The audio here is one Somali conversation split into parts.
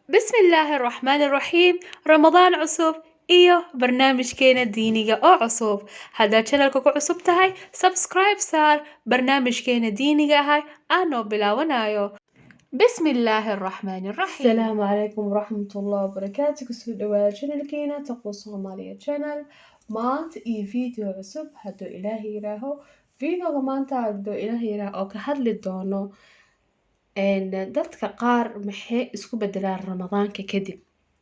بسم الله الرحمن الرحيم رمضان cusub iyo barnaamijkeena diiniga oo cusub haddaad channelka ku cusub tahay subscribe saar barnaamijkeena diiniga ahay aanoo bilaawanayo بسم الله الرحمن الرحيم السلام عليكم ورحمة الله وبركاته كسو دواad channelkeena taqwa Soomaaliya channel maanta iyo video cusub hadduu ilaahay yiraaho videoga maanta hadduu ilaahay yiraaho oo ka hadli doono dadka qaar maxay isku bedelaan ramadaanka kadib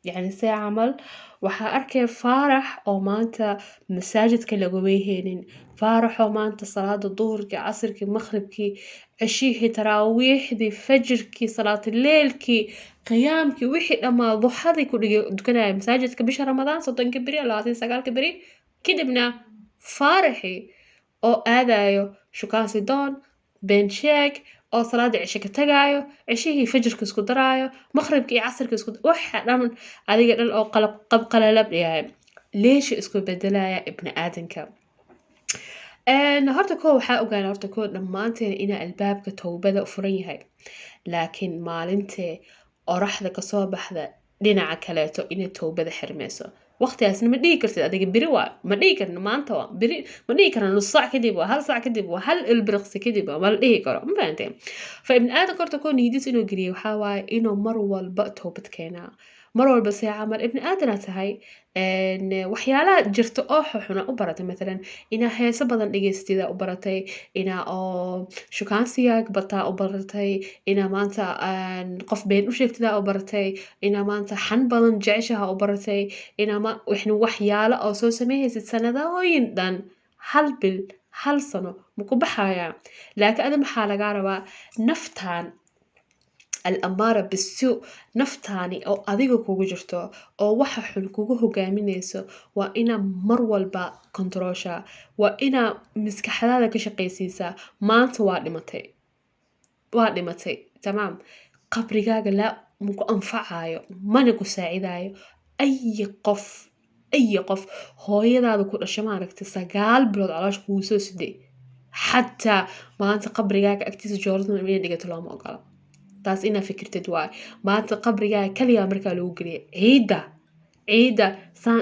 yacni see camal waxaa arkay faarax oo maanta masaajidka laguma heenin faaraxoo maanta salaada duhurkii casirkii maqribkii cishihii taraawiixdii fajirkii salaatuleelkii qiyaamkii wixii dhammaa duxadii ku dhigay dukanaya masaajidka bisha ramadaan 30 beri 29 beri kadibna faaraxii oo aadayo shukaansi doon been sheeg oo salaada cisho ka tagaayo cishihii fajirka isku daraayo maqribka iyo casirka isku waxa dhan adiga dhan oo qalab yahay leesha isku bedelaya ibni aadanka horta koo waxaa ogaana horta koo dhammaanteen ina albaabka towbada u furan yahay laakiin maalintee oraxda kasoo baxda dhinaca kaleeto inay towbada xirmeyso waqtigaasna ma dhihi kartid adiga beri waa ma dhihi karno maanta waa beri ma dhihi karno nus saac kadib waa hal saac kadib waa hal ilbiriqsi kadib waa ma la dhihi karo ma fahanteen fa ibn aadan horta koo niyadiis inuu geliyo waxaa waaye inuu mar walba toobad keenaa mar walba see camal ibn aadana tahay waxyaalaha jirta oo xuna u baratay maalan inaa heeso badan dhegeystidaa u baratay inaa oo shukaansigaag bataa u baratay inaa maanta qof been u sheegtidaa u baratay inaa maanta xan badan jeceshaha u baratay inaa waxyaalo oo soo sameeyaysid sanadooyin dhan hal bil hal sano maku baxayaa laakiin adi maxaa lagaa rabaa naftaan al-amaara bisu naftaani oo adiga kugu jirto oo waxa xun kugu hogaaminayso waa inaa mar walba kontroosha waa inaa maskaxdaada ka shaqaysiisaa maanta waa dhimatay tamaam qabrigaaga laa maku anfacayo mana ku saacidayo ayi qof hooyadaada ku dhasha maaragtay 9 bilood caloosha kugu soo siday xataa maanta qabrigaaga agtiisa joordan inay dhigato looma ogola taas inaa fikirtid waay maanta qabrigaaga kaliya markaa lagu geliya ciida saan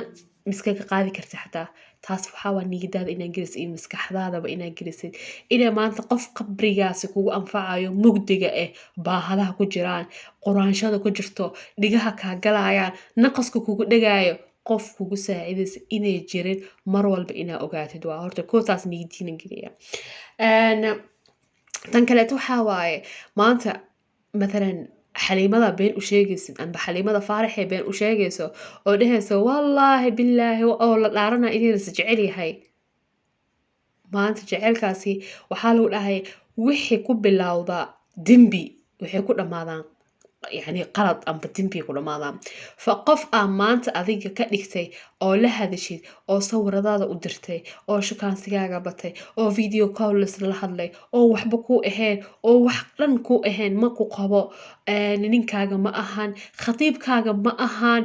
miskaga qaadi karta xataa taas waxaa waa niyadaada inaa gelisid iyo maskaxdaadaba inaa gelisid inaa maanta qof qabrigaasi kugu anfacayo mugdiga baahadaha ku jiraan quraanshada ku jirto dhigaha kaa galayaan naqaska kugu dhagaayo qof kugu saacidaysa inay jirin mar walba inaa ogaatid waa horta kootaas niyadiina geliya tan kaleeto waxaa waaye maanta مثلا xaliimada been u sheegaysid amba xaliimada faaraxee been u sheegayso oo dhehayso wallaahi billaahi oo la dhaarana inaynas jecel yahay maanta jecelkaasi waxaa lagu dhahay wixii ku bilowda dembi waxay ku dhammaadaan يعني qalad amba dembi ku dhamaadaan fa qof aan maanta adiga ka dhigtay oo la hadashid oo sawiradaada u dirtay oo shukaansigaaga batay oo video call la hadlay oo waxba ku ahayn oo wax dhan ku ahayn ma ku qabo ninkaaga ma ahan khatiibkaaga ma ahan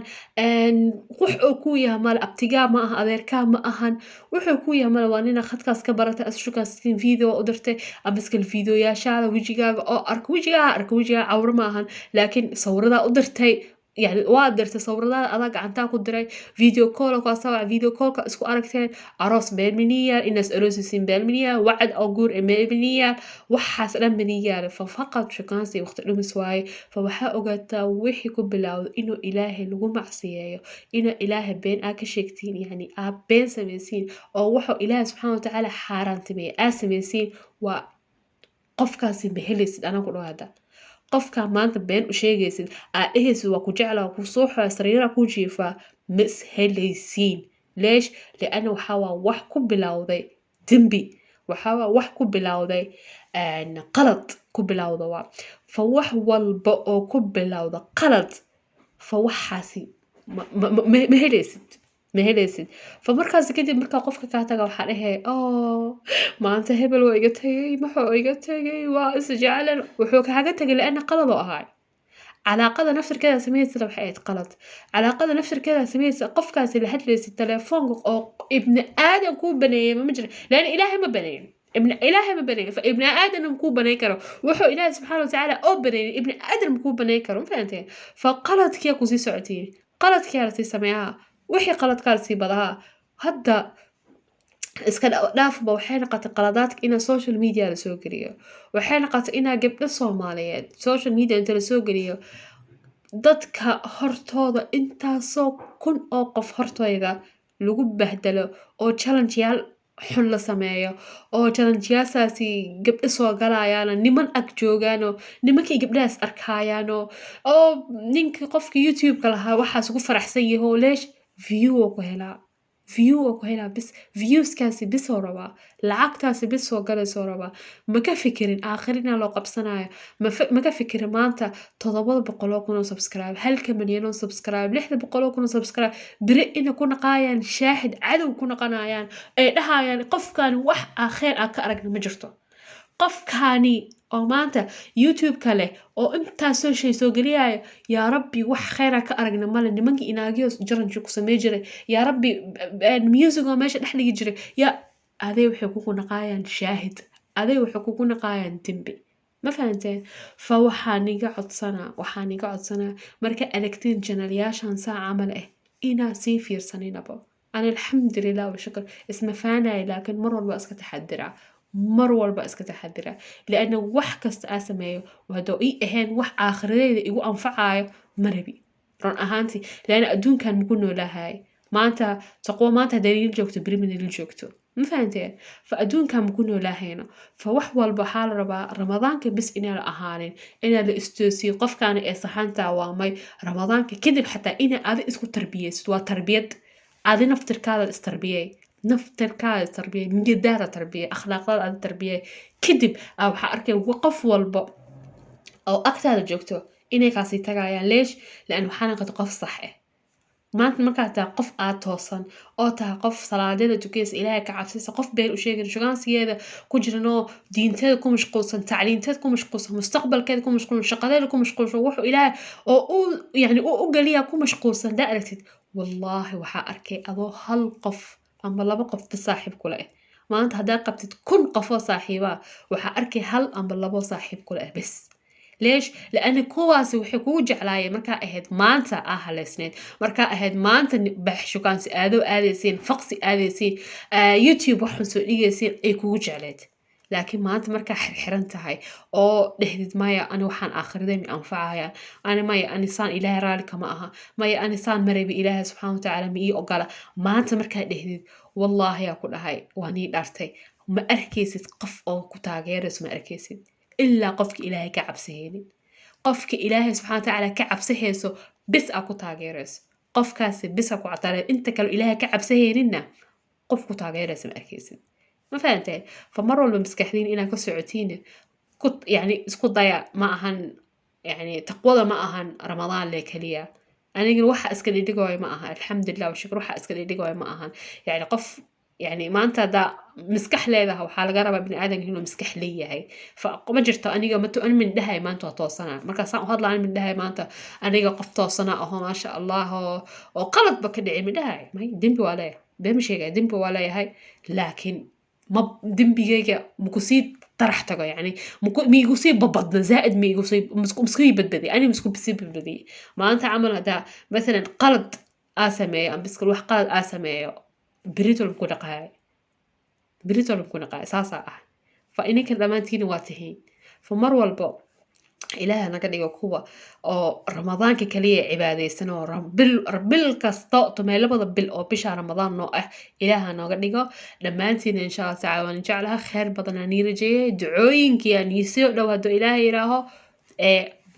wax oo ku yahay mal abtigaa ma aha adeerkaa ma ahan wuxuu ku yahay mal waa nina khadkaas ka baratay as shukaansin video u dirtay ama iskal video yaashaada wajigaaga oo arka wajigaaga cawr ma ahan laakiin sawirada u dirtay يعني waa dirtay sawirada adaa gacantaa ku diray video call ka soo video call ka isku aragteen aroos beelminiya inas aroosisin beelminiya wacd oo guur beelminiya waxaas dhan biniya fa faqad shukaansi waqti dhumis waaye fa waxa ogaataa wixii ku bilowdo inuu ilaahay lagu macsiyeeyo inuu ilaahay been aa ka sheegtiin yani aa been sameeysiin oo wuxuu ilaahay subxaanahu wa ta'aala xaaraantimay aa sameeysiin waa qofkaasi behelaysid anagu dhawaada qofka maanta been u sheegaysid aa dhehaysid waa ku jeclaa ku soo xoya sariira ku jiifaa mis helaysiin leesh liana waxaa waa wax ku bilowday dembi waxaa waa wax ku bilowday qalad ku bilowda waa fa wax walba oo ku bilowda qalad fa waxaasi ma helaysid fa markaas kadib markaa qofka kaa taga waxaa dhahee maanta hebel waa iga tagay maxuu iga tagay waa isjeclan wuxuu kaaga tagay laana qalad oo ahaay calaaqada naftirkeeda sameeysa waxay ahayd qalad calaaqada naftirkeeda sameeysa qofkaasi la hadlaysa telefoonka oo ibn aadan ku baneeyay ma jira laana ilaahay ma baneeyin ابن إلهي ما بني فابن آدم مكو بني كرو وحو إله سبحانه وتعالى أو بني ابن آدم مكو بني كرو فهمتين فقلت كيا كوزي سعتي قلت كيا رتي سمعها وحي قلت كارتي بدها هدا iska dhaafba waxay noqotay qaladaadka ina social media la soo geliyo waxay noqotay ina gabdho Soomaaliyeed social media inta la soo geliyo dadka hortooda intaasoo kun oo qof hortooda lagu bahdalo oo challenge yaal xun la sameeyo oo challenge yaasaasi gabdho soo galayaan niman ag joogaan oo nimankii gabdhahaas arkayaan oo ninka qofka YouTube ka lahaa waxaas ugu faraxsan yahay oo leesh view oo ku helaa view oo ku helaa bis views kaasi bis oo rabaa lacagtaasi bis oo galayso rabaa ma ka fikirin aakhirina loo qabsanayo ma ka fikirin maanta 700,000 oo subscribe 1 milyan oo subscribe 600,000 oo subscribe biri ina ku naqayaan shaahid cadow ku naqanayaan ay dhahayaan qofkan wax aakhir ka aragna ma jirto qofkani oo maanta YouTube kale oo intaas soo shay soo galiyay yaa rabbi wax khayr ka aragna male nimankii inaagiyo jaranji ku sameey jiray yaa rabbi music oo meesha dhex dhigi jiray yaa aday waxay ku naqayaan shaahid aday waxay ku naqayaan dambi ma fahanteen fa waxaan iga codsanaa marka aragtiin channel-yaashan saa camal ina sii fiirsaninaba ana alxamdulillah wa shukr isma faanay laakiin mar walba iska taxadira لأنه wax kasta aan sameeyo wado ii ahayn wax aakhiradeeda igu anfacayo marabi run ahaantii لأن adduunkan muku noolahay maanta taqwa maanta hadii joogto brimina joogto ma fahanteen fa adduunkan muku noolahayna fa wax walba waxaa la rabaa ramadaanka bis inaan ahaanin inaan la istoosiyo qofkaana ee saxanta waamay ramadaanka kadib xataa ina aad isku tarbiyeysid waa tarbiyad aad naftirkaada istarbiyey naftirkaada tarbiya niyadaada tarbiya akhlaaqdaada tarbiya kadib waxa arkay qof walba oo agtaada joogto inay kaasi tagayaan leesh laan waxaan noqday qof sax ah maanta markaa taa qof aad toosan oo taa qof salaadeeda tukaysa ilaahay ka cabsaysa qof been u sheegay shugaansigeeda ku jirano diinteeda ku mashquulsan tacliinteeda ku mashquulsan mustaqbalkeeda ku mashquulsan shaqadeeda ku mashquulsan wuxuu ilaahay oo yani u galiya ku mashquulsan da aragtid wallahi waxa arkay adoo hal qof ama laba qof saaxiib kula ah maanta hadaa qabtid 1,000 qof oo saaxiiba waxa arkay hal ama labo saaxiib kula ah bas ليش لأن كواسي وحي كو جعلاي مركا أهد مانتا هالسنين مركا أهد مانتا بحشو كان سي آديسين فقسي آديسين يوتيوب وحن سؤاليسين أي كو جعلات لكن مانتا مركا حرنتهاي أو دهدد مايا أنا وحان آخر دايمي أنفعها أنا مايا أنسان إلهي رالك معها مايا أنسان مريبي إلهي سبحانه وتعالى مئي أقالا مانتا مركا دهدد والله يا كل هاي واني دارتي ما أركيسيد قف أو كتاغيرس ما أركيسيد إلا قفك إلهي كعبسهيني قفك إلهي سبحانه وتعالى كعبسهيسو بس أكو تاغيرس قفكاسي بس أكو عطاري انت كالو إلهي كعبسهينينا قفكو تاغيرس ما أركيسيد ما فهمتين فمروا المسكحدين إنا كسعوتيني كنت يعني اسكو ضيع معهن يعني تقوى معهن رمضان ليكاليا أنا أقول وحا أسكالي ديقوي معهن الحمد لله وشكر وحا أسكالي ديقوي معهن يعني قف يعني ما أنت دا مسكح ليها وحال قرب ابن آدم إنه مسكح ليه هاي فما جرت أنا قمت أنا من دهاي ما أنت توصنا مركز صار هذا أنا من دهاي ما أنت أنا قفت توصنا أهو ما شاء الله وقلت بكدعي من دهاي ما هي دمبي ولا بمشي قاعد دمبي ولا هاي لكن ما دمبي جا مكوسيد طرحتك يعني ميقوسي ببض زائد ميقوسي مسكوي بدبدي أنا مسكوي بسيب بدبدي ما أنت عمل هذا مثلا قلد آسمي أم بسكر واحد قلد آسمي بريتو لمكو نقاي ساسا فإنك دمانتين واتهين فمر والبو إلهي أنا كان يقول أو رمضان كلية عبادة سنة رب الكستاء تميل بضبل أو بشهر رمضان نوعه إلهي أنا كان يقول دمانتين إن شاء الله تعالى ونجعلها خير بدنا نيرجي دعوين كيان يسيء لو هدو إلهي إلهو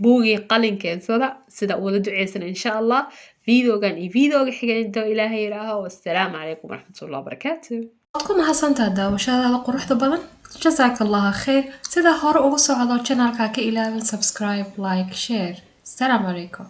بوغي قلن كان سدا ولا دعيسن إن شاء الله فيديو كان فيديو حقا انتو إلهي إلهو والسلام عليكم ورحمة الله وبركاته أدكم حسنتا داوشادا هذا قروحda badan جزاك الله خير سida hore ugu soo codol channelka ka ilaalin subscribe like share السلام عليكم